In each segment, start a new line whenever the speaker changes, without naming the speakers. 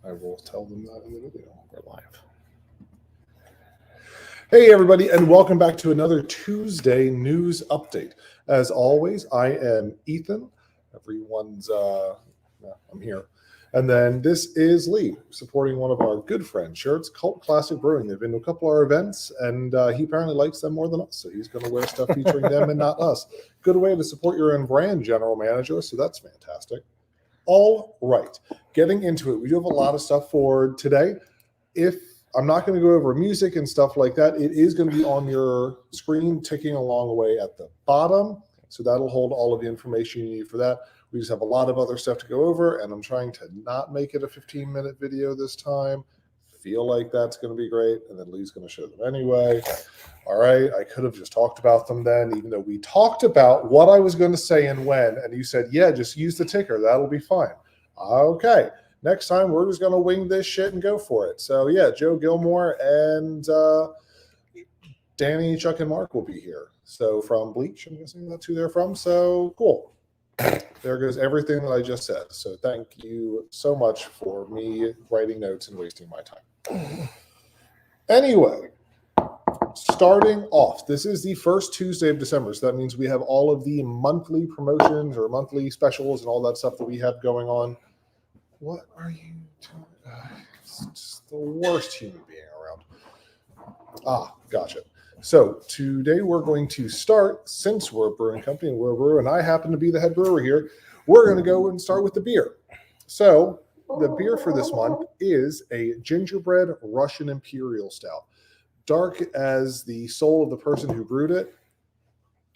I will tell them that in the video.
We're live.
Hey, everybody, and welcome back to another Tuesday news update. As always, I am Ethan. Everyone's, I'm here. And then this is Lee, supporting one of our good friend shirts, Cult Classic Brewing. They've been to a couple of our events, and he apparently likes them more than us, so he's going to wear stuff featuring them and not us. Good way to support your own brand, General Manager, so that's fantastic. All right, getting into it. We do have a lot of stuff for today. If I'm not going to go over music and stuff like that, it is going to be on your screen ticking along away at the bottom, so that'll hold all of the information you need for that. We just have a lot of other stuff to go over, and I'm trying to not make it a 15-minute video this time. Feel like that's going to be great, and then Lee's going to show them anyway. All right, I could have just talked about them then, even though we talked about what I was going to say and when, and you said, yeah, just use the ticker. That'll be fine. Okay, next time we're just going to wing this shit and go for it. So, yeah, Joe Gilmore and Danny, Chuck, and Mark will be here. So from Bleach, I'm guessing that's who they're from. So, cool. There goes everything that I just said. So thank you so much for me writing notes and wasting my time. Anyway, starting off, this is the first Tuesday of December. So that means we have all of the monthly promotions or monthly specials and all that stuff that we have going on. What are you doing? It's just the worst human being around. Ah, gotcha. So today we're going to start, since we're a brewing company and we're a brewer, and I happen to be the head brewer here, we're going to go and start with the beer. So the beer for this month is a Gingerbread Russian Imperial Stout. Dark as the soul of the person who brewed it.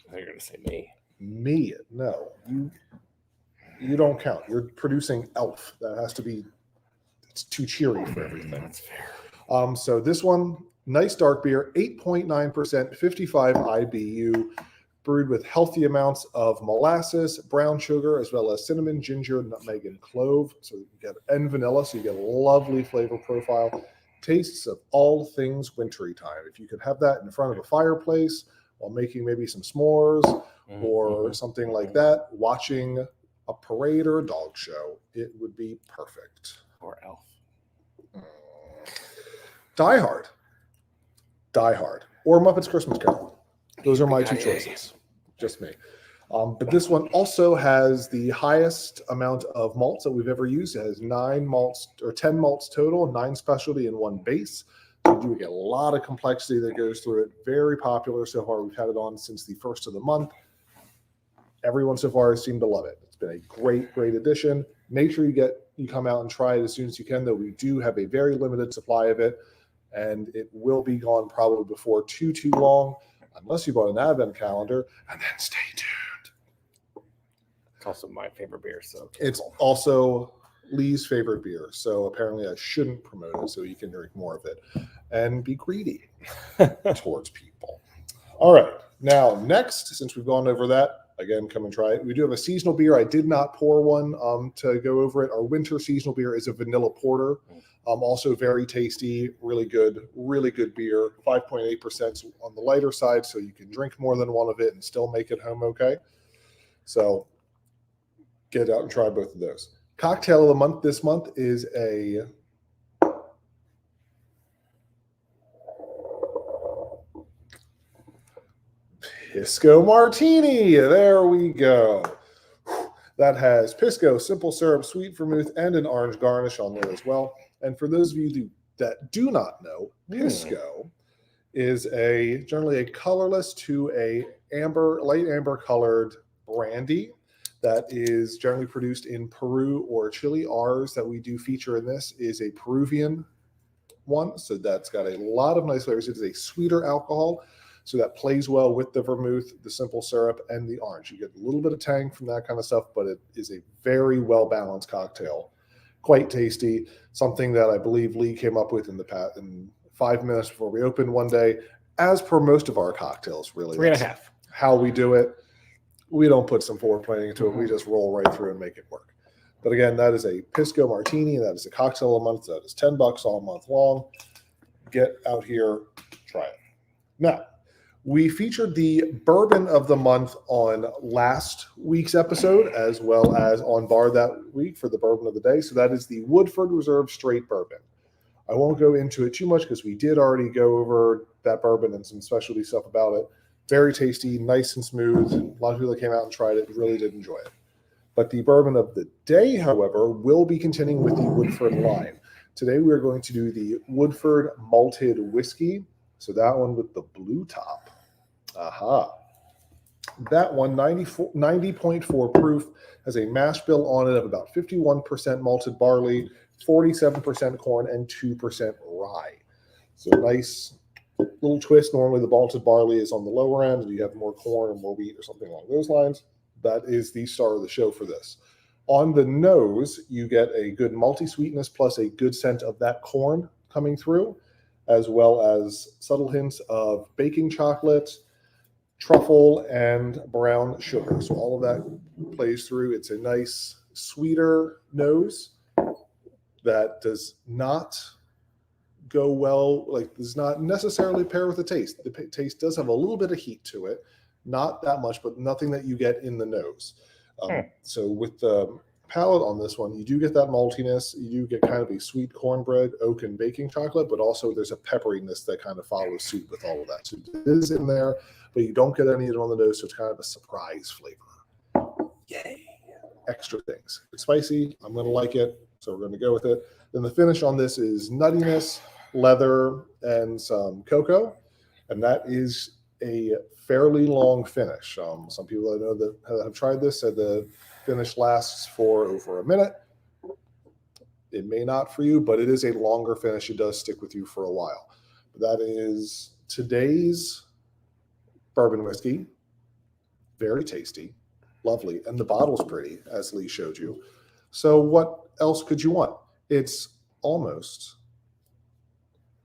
I think you're going to say me.
Me? No. You don't count. You're producing Elf. That has to be, it's too cheery for everything.
That's fair.
So this one, nice dark beer, 8.9%, 55 IBU, brewed with healthy amounts of molasses, brown sugar, as well as cinnamon, ginger, nutmeg, and clove. So you get and vanilla, so you get a lovely flavor profile. Tastes of all things wintry time. If you could have that in front of a fireplace while making maybe some s'mores or something like that, watching a parade or a dog show, it would be perfect.
Or Elf.
Die Hard, or Muppets Christmas Carol. Those are my two choices. Just me. But this one also has the highest amount of malts that we've ever used. It has 9 malts or 10 malts total, 9 specialty and 1 base. So you do get a lot of complexity that goes through it. Very popular so far. We've had it on since the first of the month. Everyone so far has seemed to love it. It's been a great, great addition. Make sure you come out and try it as soon as you can, though we do have a very limited supply of it. And it will be gone probably before too long, unless you bought an advent calendar, and then stay tuned.
It's also my favorite beer, so
it's also Lee's favorite beer, so apparently I shouldn't promote it so you can drink more of it and be greedy towards people. All right, now next, since we've gone over that, again, come and try it. We do have a seasonal beer. I did not pour one to go over it. Our winter seasonal beer is a vanilla porter. Also very tasty, really good beer. 5.8% on the lighter side, so you can drink more than one of it and still make it home okay. So get out and try both of those. Cocktail of the month this month is a Pisco Martini. There we go. That has Pisco, simple syrup, sweet vermouth, and an orange garnish on there as well. And for those of you that do not know, Pisco is generally a colorless to a light amber colored brandy that is generally produced in Peru or Chile. Ours that we do feature in this is a Peruvian one, so that's got a lot of nice flavors. It is a sweeter alcohol, so that plays well with the vermouth, the simple syrup, and the orange. You get a little bit of tang from that kind of stuff, but it is a very well-balanced cocktail. Quite tasty, something that I believe Lee came up with in 5 minutes before we opened one day, as per most of our cocktails, really.
3.5.
How we do it. We don't put some forward planning into it. We just roll right through and make it work. But again, that is a Pisco Martini. That is a cocktail a month. That is $10 all month long. Get out here, try it. Now, We featured the bourbon of the month on last week's episode, as well as on bar that week for the bourbon of the day. So that is the Woodford Reserve Straight Bourbon. I won't go into it too much because we did already go over that bourbon and some specialty stuff about it. Very tasty, nice and smooth. A lot of people that came out and tried it really did enjoy it. But the bourbon of the day, however, will be continuing with the Woodford line. Today we are going to do the Woodford Malted Whiskey. So that one with the blue top. Aha. That one, 90.4 proof, has a mash bill on it of about 51% malted barley, 47% corn, and 2% rye. So nice little twist. Normally the malted barley is on the lower end, and you have more corn or more wheat or something along those lines. That is the star of the show for this. On the nose, you get a good malty sweetness plus a good scent of that corn coming through, as well as subtle hints of baking chocolate, truffle, and brown sugar. So all of that plays through. It's a nice, sweeter nose that does not go well, like does not necessarily pair with the taste. The taste does have a little bit of heat to it, not that much, but nothing that you get in the nose. So with the palate on this one, you do get that maltiness. You do get kind of a sweet cornbread, oak, and baking chocolate, but also there's a pepperiness that kind of follows suit with all of that. So it is in there, but you don't get any of it on the nose, so it's kind of a surprise flavor. Yay! Extra things. It's spicy. I'm going to like it, so we're going to go with it. Then the finish on this is nuttiness, leather, and some cocoa, and that is a fairly long finish. Some people I know that have tried this said the finish lasts for over a minute. It may not for you, but it is a longer finish. It does stick with you for a while. That is today's bourbon whiskey. Very tasty, lovely, and the bottle's pretty, as Lee showed you. So what else could you want? It's almost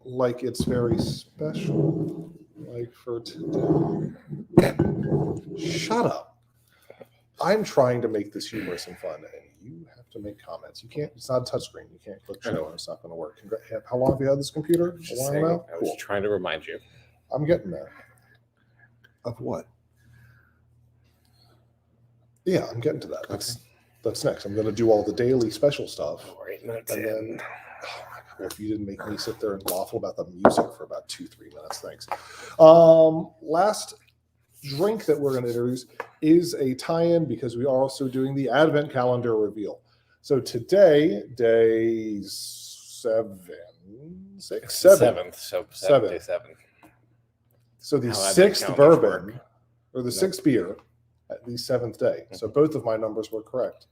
like it's very special, like for today. Shut up. I'm trying to make this humorous and fun, and you have to make comments. You can't, it's not a touchscreen. You can't click show, and it's not going to work. How long have you had this computer? A while now?
I was trying to remind you.
I'm getting there. Of what? Yeah, I'm getting to that. That's next. I'm going to do all the daily special stuff.
All right, and
then, oh my God, well, if you didn't make me sit there and waffle about the music for about 2-3 minutes, thanks. Last drink that we're going to introduce is a tie-in because we are also doing the Advent calendar reveal. So today, day seventh. So the sixth bourbon, or the sixth beer, at the seventh day. So both of my numbers were correct.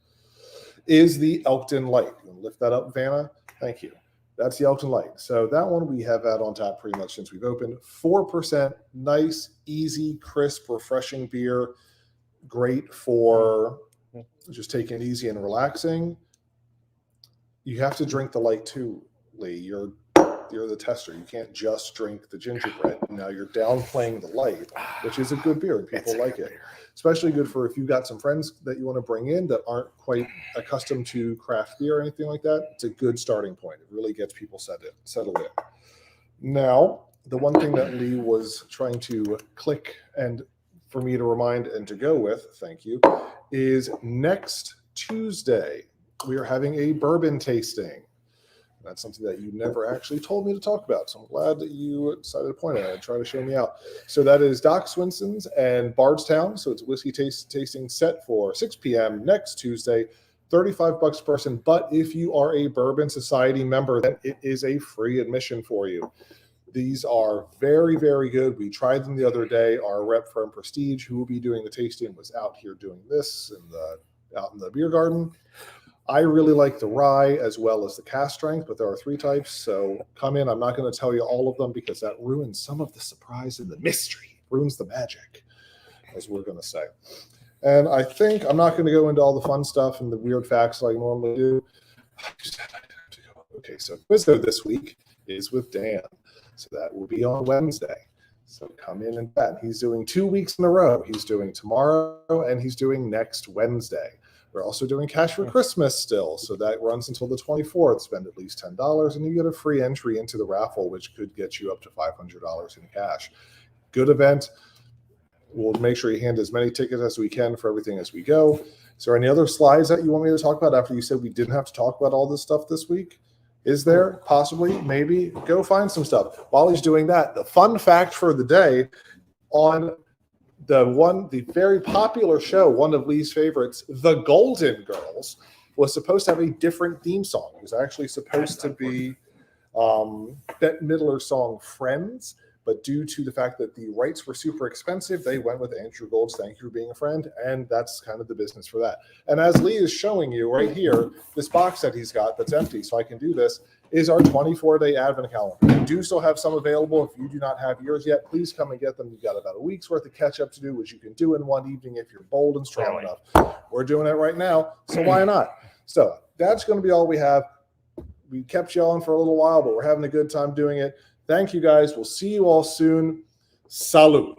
Is the Elkton Light. You want to lift that up, Vanna? Thank you. That's the Elkton Light. So that one we have had on tap pretty much since we've opened. 4%, nice, easy, crisp, refreshing beer. Great for just taking it easy and relaxing. You have to drink the light too, Lee. You're the tester. You can't just drink the gingerbread. Now you're downplaying the light, which is a good beer and people like it. Especially good for if you've got some friends that you want to bring in that aren't quite accustomed to craft beer or anything like that. It's a good starting point. It really gets people settled in. Now, the one thing that Lee was trying to click and for me to remind and to go with, thank you, is next Tuesday, we are having a bourbon tasting. That's something that you never actually told me to talk about. So I'm glad that you decided to point it out and try to show me out. So that is Doc Swinson's and Bardstown. So it's a whiskey tasting set for 6 p.m. next Tuesday, $35 per person. But if you are a Bourbon Society member, then it is a free admission for you. These are very, very good. We tried them the other day. Our rep from Prestige, who will be doing the tasting, was out here doing this out in the beer garden. I really like the rye as well as the cask strength, but there are 3 types. So come in. I'm not going to tell you all of them because that ruins some of the surprise and the mystery, ruins the magic, as we're going to say. And I think I'm not going to go into all the fun stuff and the weird facts like I normally do. Okay, so Quizzo this week is with Dan. So that will be on Wednesday. So come in and bet. He's doing 2 weeks in a row. He's doing tomorrow and he's doing next Wednesday. We're also doing Cash for Christmas still. So that runs until the 24th. Spend at least $10 and you get a free entry into the raffle, which could get you up to $500 in cash. good event. We'll make sure you hand as many tickets as we can for everything as we go. Is there any other slides that you want me to talk about after you said we didn't have to talk about all this stuff this week? Is there? Possibly, maybe. Go find some stuff. While he's doing that, the fun fact for the day on the very popular show, one of Lee's favorites, The Golden Girls, was supposed to have a different theme song. It was actually supposed to be Bette Midler's song Friends, but due to the fact that the rights were super expensive, they went with Andrew Gold's Thank You for Being a Friend, and that's kind of the business for that. And as Lee is showing you right here, this box that he's got that's empty, so I can do this, is our 24-day Advent calendar. We do still have some available. If you do not have yours yet, please come and get them. You've got about a week's worth of catch-up to do, which you can do in one evening if you're bold and strong enough. We're doing it right now, so why not? So that's going to be all we have. We kept yelling for a little while, but we're having a good time doing it. Thank you, guys. We'll see you all soon. Salud.